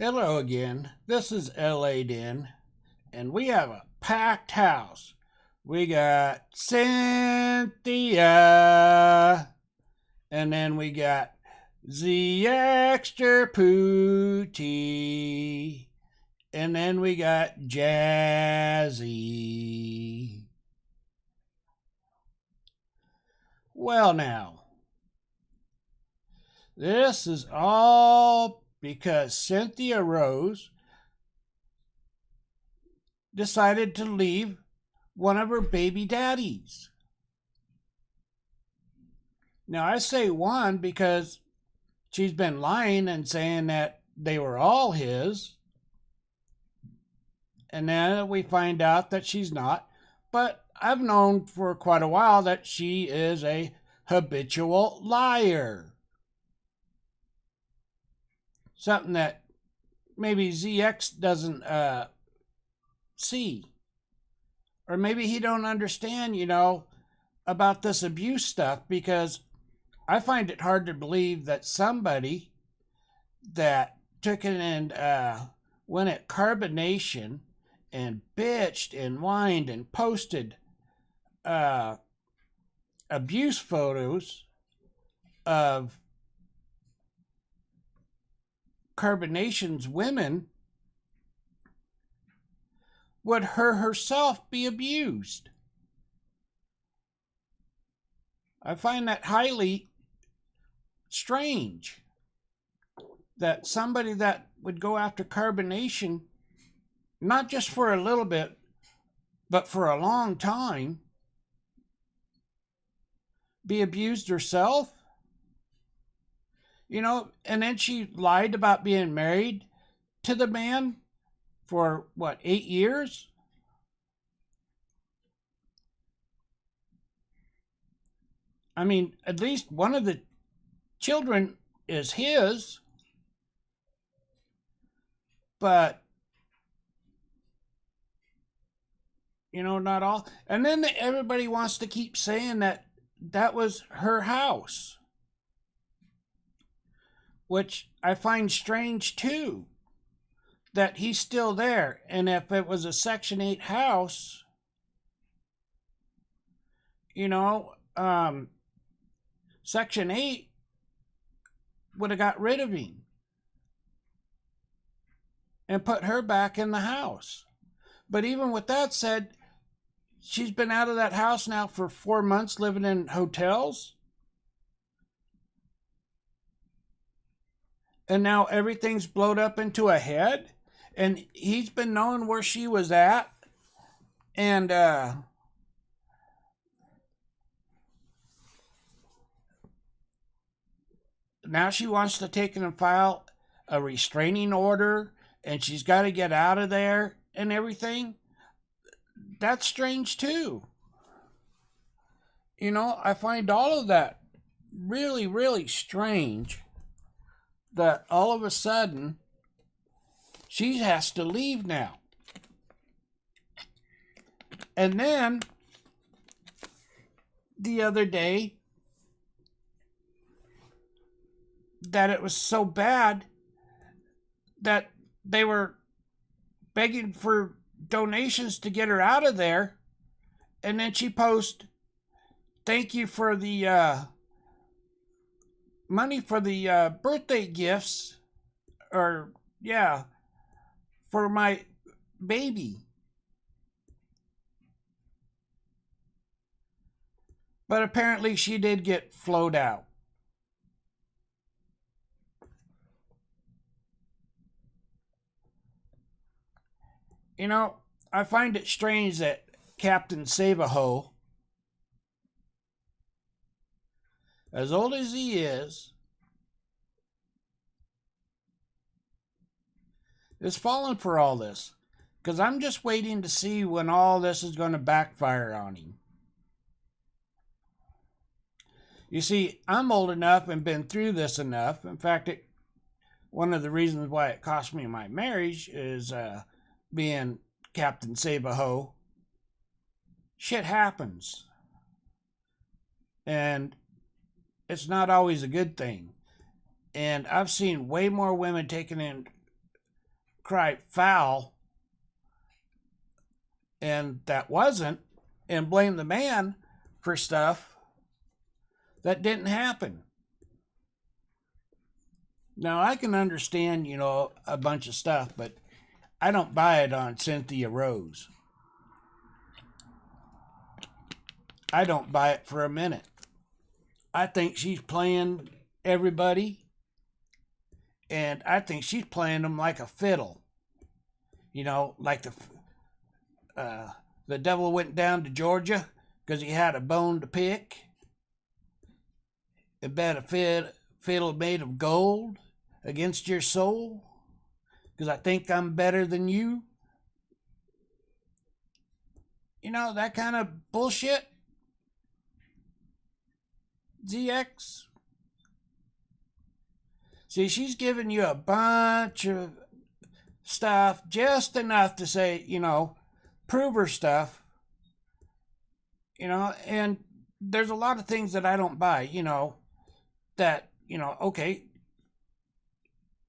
Hello again. This is LA Den, and we have a packed house. We got Cynthia, and then we got the extra puooooty, and then we got Jassy. Well, now, this is all because Cynthia Rose decided to leave one of her baby daddies. Now, I say one because she's been lying and saying that they were all his. And then we find out that she's not. But I've known for quite a while that she is a habitual liar. Something that maybe ZX doesn't see. Or maybe he don't understand, about this abuse stuff, because I find it hard to believe that somebody that took it and went at carbonation and bitched and whined and posted abuse photos of carbonation's women would her herself be abused. I find that highly strange that somebody that would go after carbonation, not just for a little bit, but for a long time, be abused herself. And then she lied about being married to the man for 8 years? I mean, at least one of the children is his, but not all. And then everybody wants to keep saying that that was her house, which I find strange too, that he's still there. And if it was a Section 8 house, Section 8 would have got rid of him and put her back in the house. But even with that said, she's been out of that house now for 4 months, living in hotels. And now everything's blown up into a head. And he's been knowing where she was at. And now she wants to take and file a restraining order, and she's got to get out of there and everything. That's strange too. I find all of that really, really strange, that all of a sudden she has to leave now. And then the other day, that it was so bad that they were begging for donations to get her out of there. And then she posts, "Thank you for the money for the birthday gifts, or for my baby." But apparently she did get flowed out. I find it strange that Captain Save-A-Ho, as old as he is falling for all this. Because I'm just waiting to see when all this is going to backfire on him. You see, I'm old enough and been through this enough. In fact, one of the reasons why it cost me my marriage is being Captain Save-A-Ho. Shit happens. And it's not always a good thing. And I've seen way more women taken in cry foul, and that wasn't, and blame the man for stuff that didn't happen. Now, I can understand, a bunch of stuff, but I don't buy it on Cynthia Rose. I don't buy it for a minute. I think she's playing everybody, and I think she's playing them like a fiddle. Like the devil went down to Georgia because he had a bone to pick. It bet a fiddle made of gold against your soul because I think I'm better than you. That kind of bullshit. ZX. See, she's giving you a bunch of stuff, just enough to say, prove her stuff. And there's a lot of things that I don't buy, that, okay,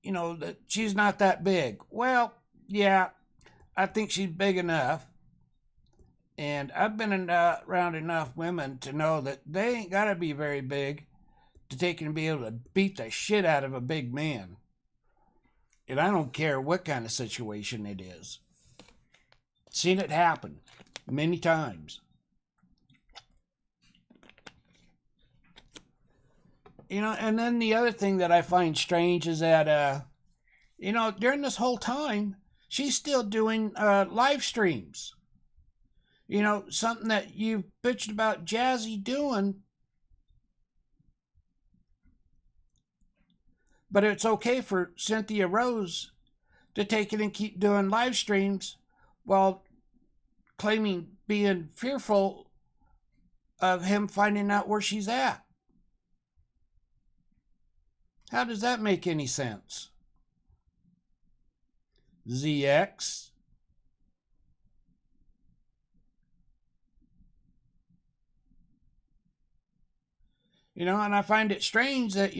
that she's not that big. Well, yeah, I think she's big enough. And I've been around enough women to know that they ain't got to be very big to take and be able to beat the shit out of a big man. And I don't care what kind of situation it is. Seen it happen many times. And then the other thing that I find strange is that, during this whole time, she's still doing live streams. Something that you bitched about Jassy doing. But it's okay for Cynthia Rose to take it and keep doing live streams while claiming being fearful of him finding out where she's at. How does that make any sense? ZX. And I find it strange that,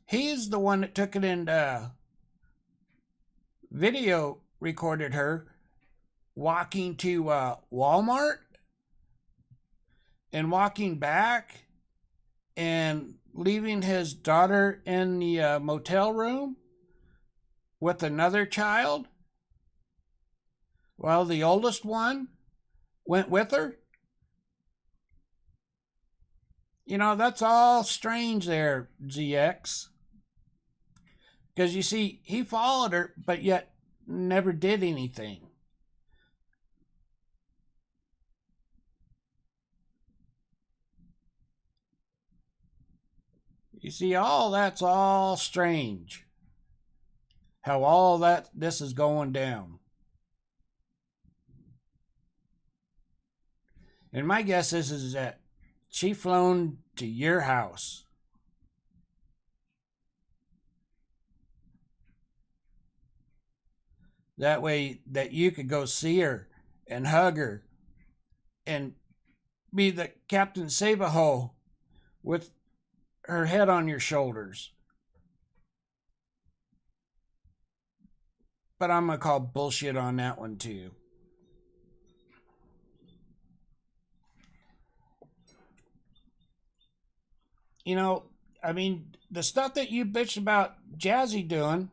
he's the one that took it and video recorded her walking to Walmart and walking back and leaving his daughter in the motel room with another child while the oldest one went with her. That's all strange there, ZX. Because you see, he followed her, but yet never did anything. You see, that's all strange. How all this is going down. And my guess is that she flown to your house. That way that you could go see her and hug her and be the Captain Save-A-Ho with her head on your shoulders. But I'm going to call bullshit on that one too. The stuff that you bitched about Jassy doing,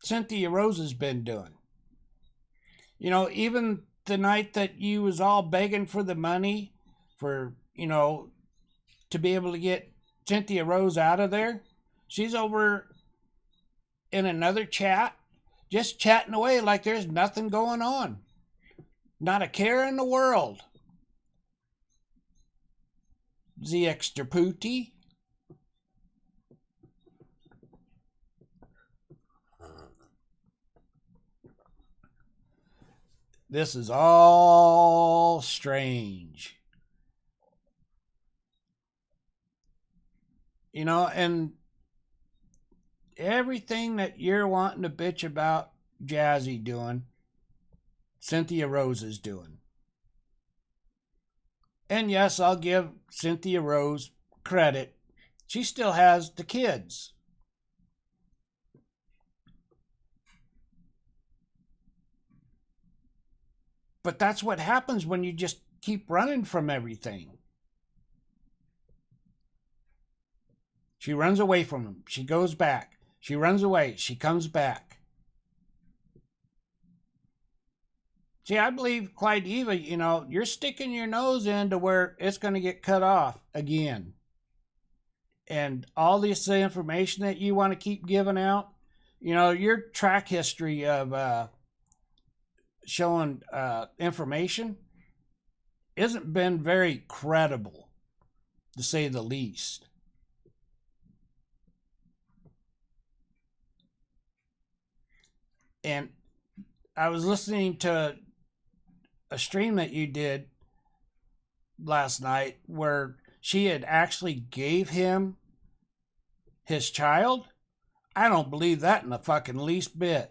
Cynthia Rose has been doing. Even the night that you was all begging for the money for, to be able to get Cynthia Rose out of there, she's over in another chat, just chatting away like there's nothing going on. Not a care in the world. Xetar puooooty. This is all strange. And everything that you're wanting to bitch about Jassy doing, Cynthia Rose is doing. And yes, I'll give Cynthia Rose credit. She still has the kids. But that's what happens when you just keep running from everything. She runs away from him. She goes back. She runs away. She comes back. See, I believe, Clyde Eva, you're sticking your nose into where it's going to get cut off again. And all this information that you want to keep giving out, your track history of showing information isn't been very credible, to say the least. And I was listening to a stream that you did last night where she had actually gave him his child. I don't believe that in the fucking least bit.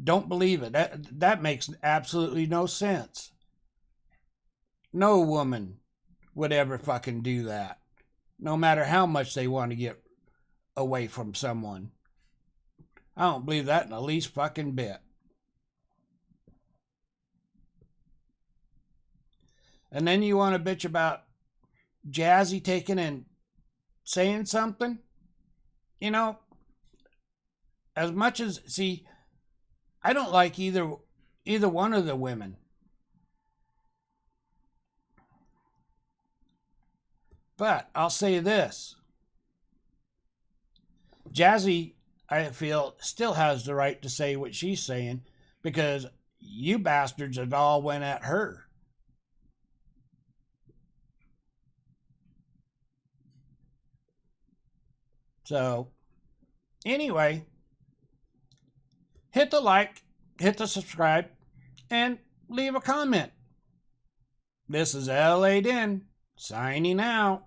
Don't believe it. That makes absolutely no sense. No woman would ever fucking do that, no matter how much they want to get away from someone. I don't believe that in the least fucking bit. And then you want to bitch about Jassy taking and saying something? As much as, see, I don't like either one of the women. But I'll say this. Jassy, I feel, still has the right to say what she's saying because you bastards have all went at her. So, anyway, hit the like, hit the subscribe, and leave a comment. This is L.A. Den, signing out.